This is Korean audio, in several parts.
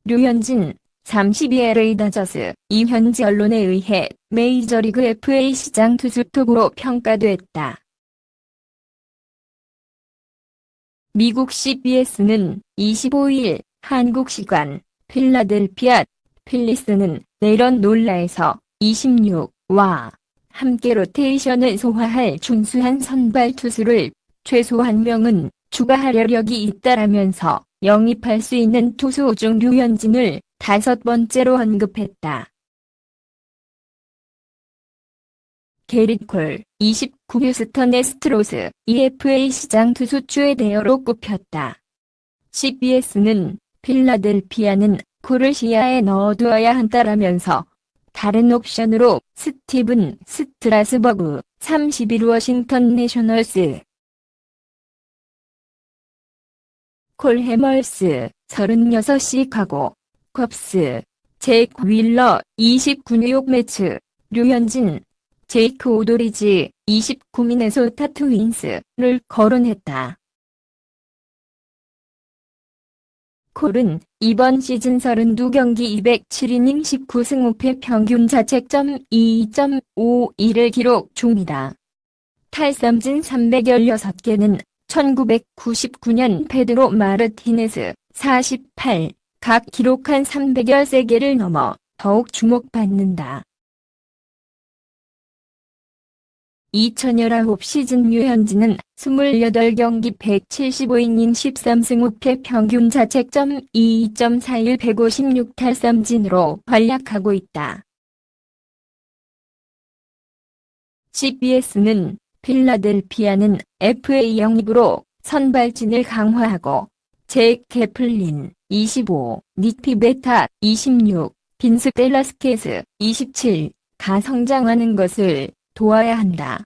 류현진, 32 LA 다저스. 이 현지 언론에 의해 메이저리그 FA 시장 투수 톱으로 평가됐다. 미국 CBS는 25일 한국 시간 필라델피아 필리스는 내런 놀라에서 26와 함께 로테이션을 소화할 준수한 선발 투수를 최소 1명은 추가할 여력이 있다라면서 영입할 수 있는 투수 중 류현진을 5번째로 언급했다. 게릿 콜, 29 휴스턴 애스트로스, EFA 시장 투수 최대어로 꼽혔다. CBS는 필라델피아는 콜을 시야에 넣어두어야 한다라면서 다른 옵션으로 스티븐 스트라스버그, 31 워싱턴 내셔널스, 콜 해멀스, 36 시카고 컵스, 제이크 윌러, 29 뉴욕 매츠, 류현진, 제이크 오도리지, 29 미네소타 트윈스를 거론했다. 콜은 이번 시즌 32경기 207이닝 19승 5패 평균 자책점 2.51을 기록 중이다. 탈삼진 316개는 1999년 페드로 마르티네스 48, 각 기록한 313개를 넘어 더욱 주목받는다. 2019 시즌 류현진은 28경기 175이닝 13승 5패 평균 자책점 2.41 156탈삼진으로 활약하고 있다. CBS는 필라델피아는 FA 영입으로 선발진을 강화하고 제이크 캐플린 25, 니키 베타 26, 빈스 벨라스케스 27가 성장하는 것을 도와야 한다.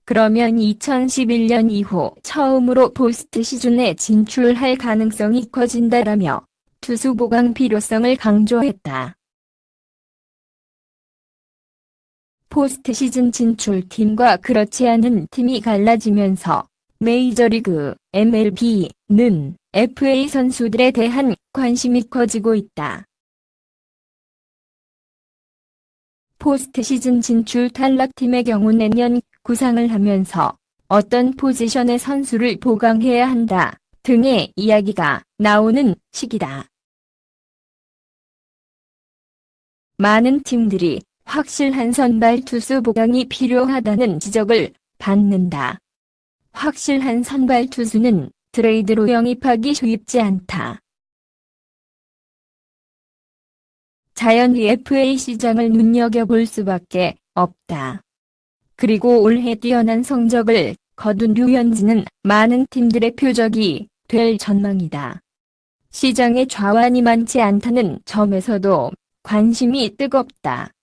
그러면 2011년 이후 처음으로 포스트 시즌에 진출할 가능성이 커진다라며 투수 보강 필요성을 강조했다. 포스트 시즌 진출팀과 그렇지 않은 팀이 갈라지면서 메이저리그 MLB는 FA 선수들에 대한 관심이 커지고 있다. 포스트 시즌 진출 탈락팀의 경우 내년 구상을 하면서 어떤 포지션의 선수를 보강해야 한다 등의 이야기가 나오는 시기다. 많은 팀들이 확실한 선발 투수 보강이 필요하다는 지적을 받는다. 확실한 선발 투수는 트레이드로 영입하기 쉽지 않다. 자연히 FA 시장을 눈여겨볼 수밖에 없다. 그리고 올해 뛰어난 성적을 거둔 류현진은 많은 팀들의 표적이 될 전망이다. 시장에 좌완이 많지 않다는 점에서도 관심이 뜨겁다.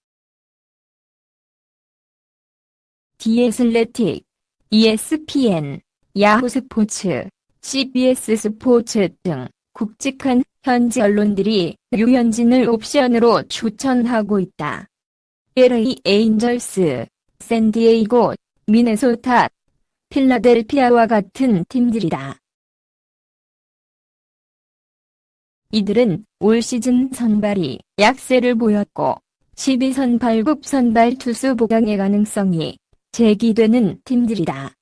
디 애슬레틱, ESPN, 야후 스포츠, CBS 스포츠 등 굵직한 현지 언론들이 류현진을 옵션으로 추천하고 있다. LA 에인절스, 샌디에이고, 미네소타, 필라델피아와 같은 팀들이다. 이들은 올 시즌 선발이 약세를 보였고 12선발급 선발 투수 보강의 가능성이 제기되는 팀들이다.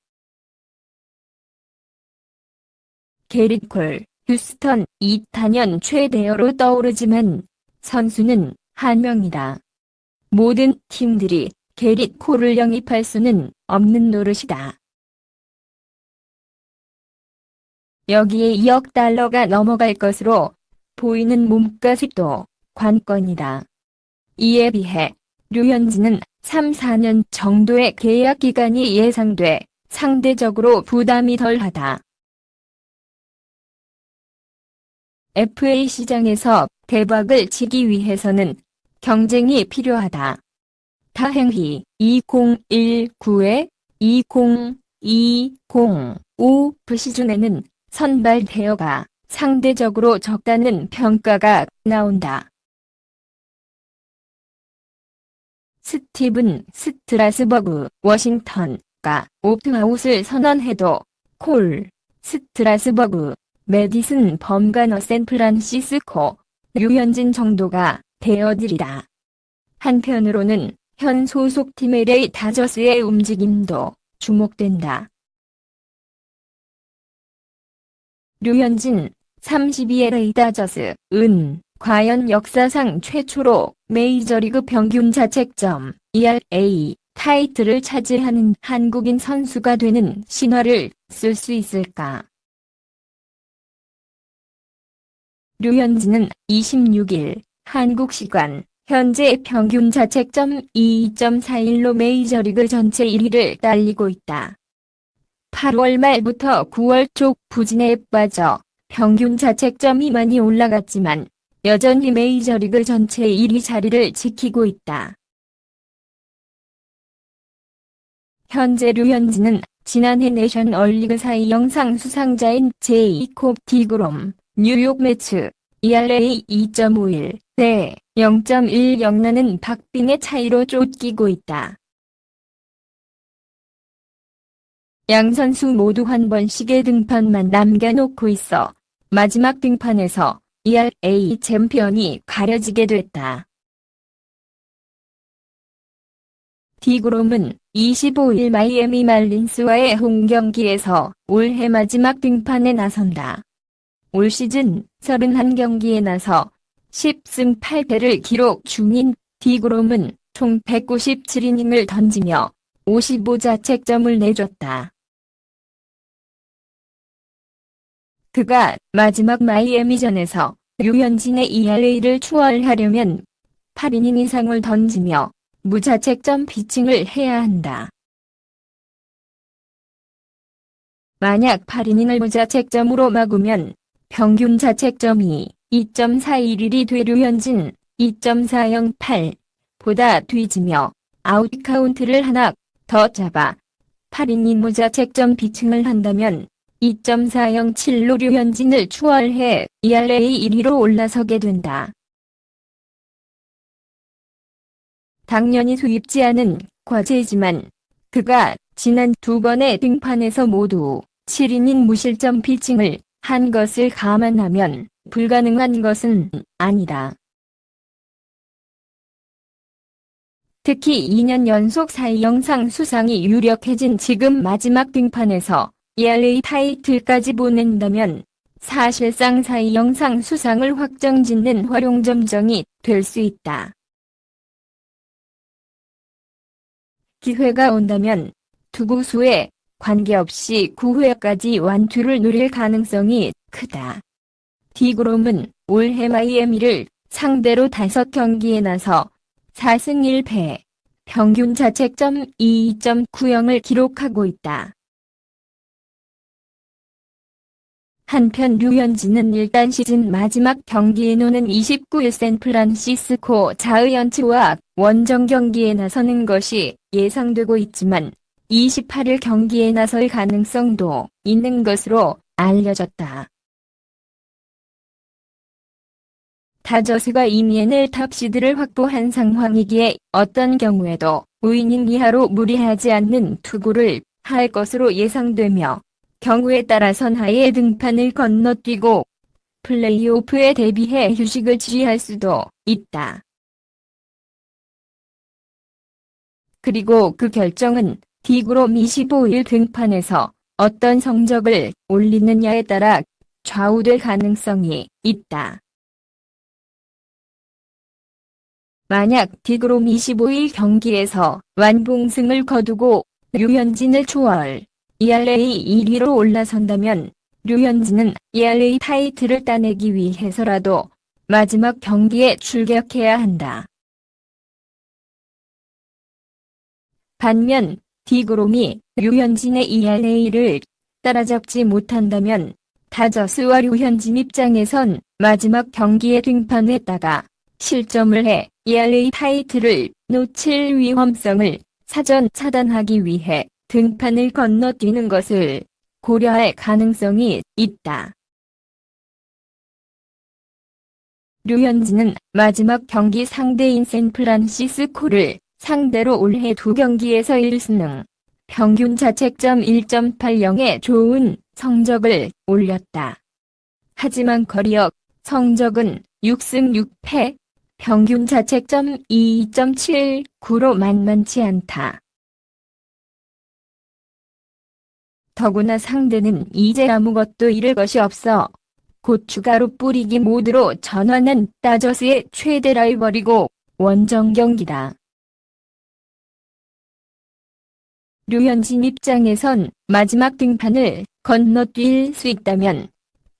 게릿 콜, 휴스턴 2타년 최대어로 떠오르지만 선수는 1명이다. 모든 팀들이 게릿 콜을 영입할 수는 없는 노릇이다. 여기에 2억 달러가 넘어갈 것으로 보이는 몸값도 관건이다. 이에 비해 류현진은 3-4년 정도의 계약 기간이 예상돼 상대적으로 부담이 덜하다. FA 시장에서 대박을 치기 위해서는 경쟁이 필요하다. 다행히 2019-2020 시즌에는 선발 대여가 상대적으로 적다는 평가가 나온다. 스티븐 스트라스버그, 워싱턴가 옵트아웃을 선언해도 콜, 스트라스버그, 메디슨 범가너 샌프란시스코, 류현진 정도가 되어들이다. 한편으로는 현 소속팀 LA 다저스의 움직임도 주목된다. 류현진, 32 LA 다저스은 과연 역사상 최초로 메이저리그 평균 자책점 ERA 타이틀을 차지하는 한국인 선수가 되는 신화를 쓸 수 있을까? 류현진은 26일 한국 시간 현재 평균 자책점 2.41로 메이저리그 전체 1위를 달리고 있다. 8월 말부터 9월 초 부진에 빠져 평균 자책점이 많이 올라갔지만 여전히 메이저리그 전체 1위 자리를 지키고 있다. 현재 류현진은 지난해 내셔널리그 사이 영상 수상자인 제이콥 디그롬, 뉴욕 매츠, ERA 2.51 대 0.10라는 박빙의 차이로 쫓기고 있다. 양 선수 모두 한 번씩의 등판만 남겨놓고 있어 마지막 등판에서 ERA 챔피언이 가려지게 됐다. 디그롬은 25일 마이애미 말린스와의 홈경기에서 올해 마지막 등판에 나선다. 올 시즌 31경기에 나서 10승 8패를 기록 중인 디그롬은 총 197이닝을 던지며 55자책점을 내줬다. 그가 마지막 마이애미전에서 류현진의 ERA를 추월하려면 8이닝 이상을 던지며 무자책점 피칭을 해야 한다. 만약 8이닝을 무자책점으로 막으면 평균 자책점이 2.41이 돼 류현진 2.408보다 뒤지며 아웃 카운트를 하나 더 잡아 8이닝 무자책점 피칭을 한다면 2.407로 류현진을 추월해 ERA 1위로 올라서게 된다. 당연히 수입지 않은 과제지만 그가 지난 두 번의 등판에서 모두 7이닝 무실점 피칭을 한 것을 감안하면 불가능한 것은 아니다. 특히 2년 연속 사이 영상 수상이 유력해진 지금 마지막 등판에서 ERA 타이틀까지 보낸다면 사실상 사이 영상 수상을 확정짓는 활용점정이 될 수 있다. 기회가 온다면 투구수에 관계없이 9회까지 완투를 누릴 가능성이 크다. 디그롬은 올해 마이애미를 상대로 5경기에 나서 4승 1패, 평균 자책점 2.90을 기록하고 있다. 한편 류현진은 일단 시즌 마지막 경기에 노는 29일 샌프란시스코 자이언츠와 원정 경기에 나서는 것이 예상되고 있지만 28일 경기에 나설 가능성도 있는 것으로 알려졌다. 다저스가 이미 NL 탑시드를 확보한 상황이기에 어떤 경우에도 5이닝 이하로 무리하지 않는 투구를 할 것으로 예상되며 경우에 따라선 하의 등판을 건너뛰고 플레이오프에 대비해 휴식을 취할 수도 있다. 그리고 그 결정은 디그롬 25일 등판에서 어떤 성적을 올리느냐에 따라 좌우될 가능성이 있다. 만약 디그롬 25일 경기에서 완봉승을 거두고 류현진을 추월, ERA 1위로 올라선다면 류현진은 ERA 타이틀을 따내기 위해서라도 마지막 경기에 출격해야 한다. 반면 디그롬이 류현진의 ERA를 따라잡지 못한다면 다저스와 류현진 입장에선 마지막 경기에 등판했다가 실점을 해 ERA 타이틀을 놓칠 위험성을 사전 차단하기 위해 등판을 건너뛰는 것을 고려할 가능성이 있다. 류현진은 마지막 경기 상대인 샌프란시스코를 상대로 올해 2경기에서 1승, 평균 자책점 1.80의 좋은 성적을 올렸다. 하지만 커리어 성적은 6승 6패, 평균 자책점 2.79로 만만치 않다. 더구나 상대는 이제 아무것도 잃을 것이 없어 고춧가루 뿌리기 모드로 전환한 다저스의 최대 라이벌이고 원정 경기다. 류현진 입장에선 마지막 등판을 건너뛸 수 있다면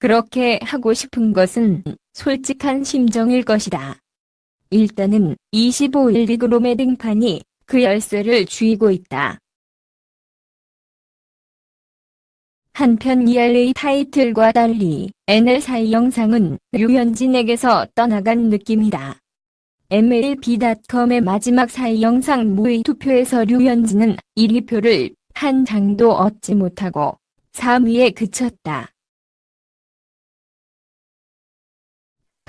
그렇게 하고 싶은 것은 솔직한 심정일 것이다. 일단은 25일 리그롬의 등판이 그 열쇠를 쥐고 있다. 한편 ERA 타이틀과 달리 NL 사 영상은 류현진에게서 떠나간 느낌이다. MLB.com의 마지막 사 영상 모의 투표에서 류현진은 1위표를 한 장도 얻지 못하고 3위에 그쳤다.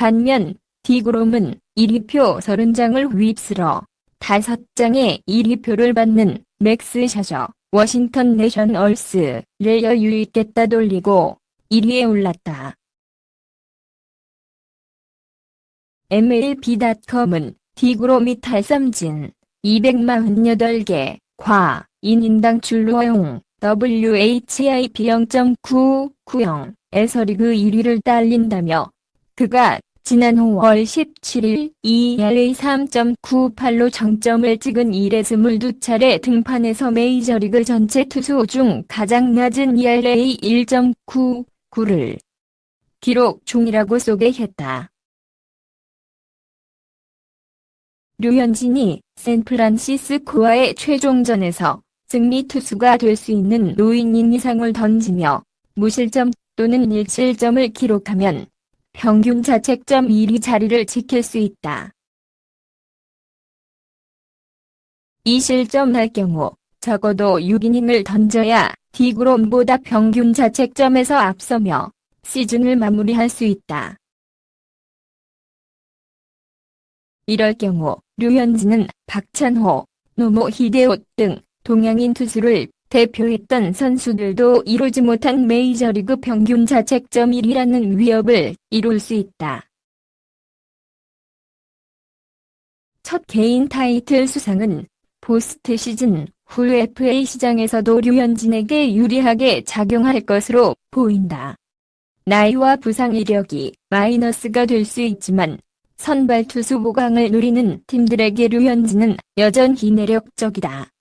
반면 디그롬은 1위표 30장을 휩쓸어 5장의 1위표를 받는 맥스 셔저, 워싱턴 내셔널스를 여유 있게 따돌리고 1위에 올랐다. MLB.com은 디그롬이 탈삼진 248개, 과, 이닝당 출루허용, WHIP 0.990에서 리그 1위를 딸린다며 그가 지난 5월 17일 ERA 3.98로 정점을 찍은 이래 22차례 등판에서 메이저리그 전체 투수 중 가장 낮은 ERA 1.99를 기록 중이라고 소개했다. 류현진이 샌프란시스코와의 최종전에서 승리 투수가 될 수 있는 노인인 이상을 던지며 무실점 또는 1실점을 기록하면 평균 자책점 1위 자리를 지킬 수 있다. 2실점할 경우 적어도 6이닝을 던져야 디그롬보다 평균 자책점에서 앞서며 시즌을 마무리할 수 있다. 이럴 경우 류현진은 박찬호, 노모 히데오 등 동양인 투수를 대표했던 선수들도 이루지 못한 메이저리그 평균 자책점 1위라는 위협을 이룰 수 있다. 첫 개인 타이틀 수상은 포스트 시즌 후 FA 시장에서도 류현진에게 유리하게 작용할 것으로 보인다. 나이와 부상 이력이 마이너스가 될 수 있지만 선발 투수 보강을 노리는 팀들에게 류현진은 여전히 매력적이다.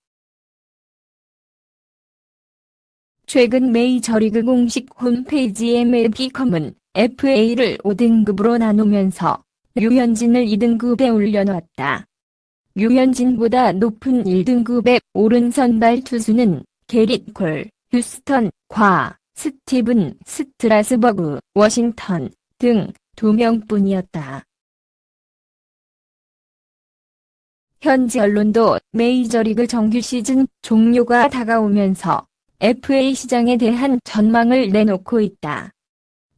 최근 메이저리그 공식 홈페이지 MLB.com은 FA를 5등급으로 나누면서 류현진을 2등급에 올려놨다. 류현진보다 높은 1등급에 오른 선발 투수는 게릿 콜, 휴스턴, 과, 스티븐 스트라스버그, 워싱턴 등 2명뿐이었다. 현지 언론도 메이저리그 정규 시즌 종료가 다가오면서 FA 시장에 대한 전망을 내놓고 있다.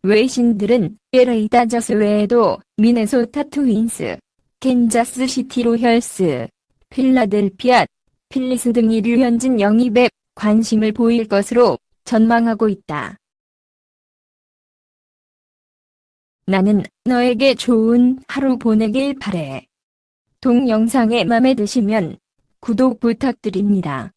외신들은 LA 다저스 외에도 미네소타 트윈스, 캔자스 시티 로열스, 필라델피아, 필리스 등이 류현진 영입에 관심을 보일 것으로 전망하고 있다. 나는 너에게 좋은 하루 보내길 바래. 동영상에 맘에 드시면 구독 부탁드립니다.